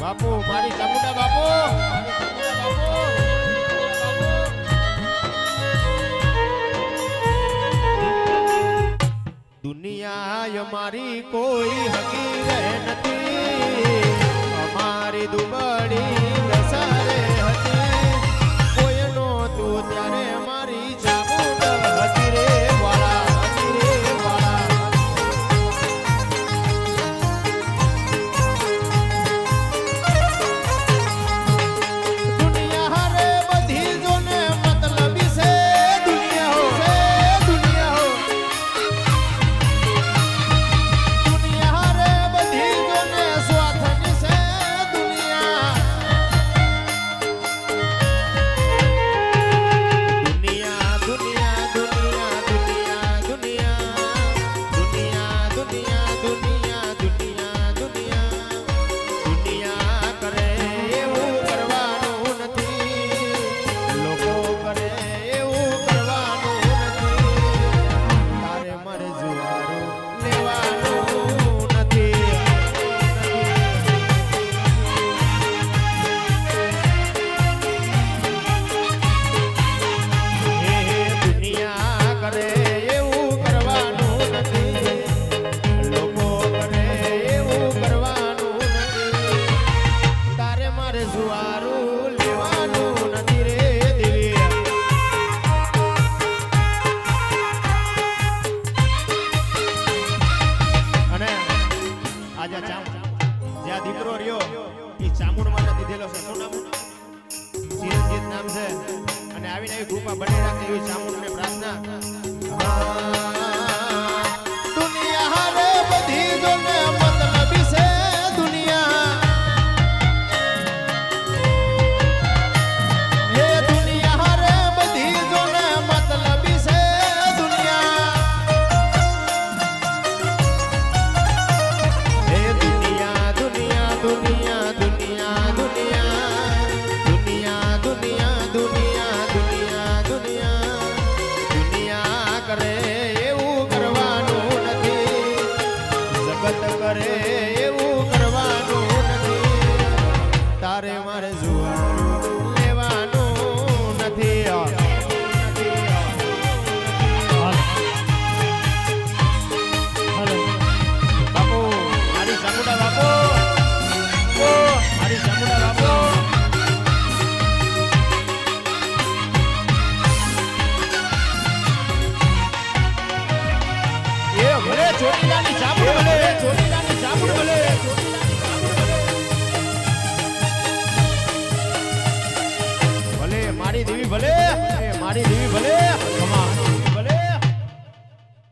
બાપુ મારી ચામુંડા બાપુ દુનિયા અમારી કોઈ હકી રહે નથી અમારી દુબળી દસારે હતી કોઈનો તું ત્યારે મારી ચામુંડા હતી રે વાળા હતી રે વાળા જ્યાં દીકરો રહ્યો એ ચામુંડ માટે દીધેલો છે શું નામ ચિરંજીત નામ છે અને આવીને આવી કૃપા બની રાખે એવી ચામુંડ ને પ્રાર્થના દુનિયા રે બધી જોને મતલબી છે દુનિયા હે દુનિયા રે બધી જોને મતલબી છે કરે એવું કરવાનું નથી તારે મારે જુવારું લેવાનું નથી બાપુ મારી ચામુંડા બાપુ મારી ચામુંડા બાપુ એ ભલે ચોટીલાની ચામુંડ ભલે ચોટીલાની ચામુંડ ભલે ભલે મારી દેવી ભલે મારી દેવી ભલે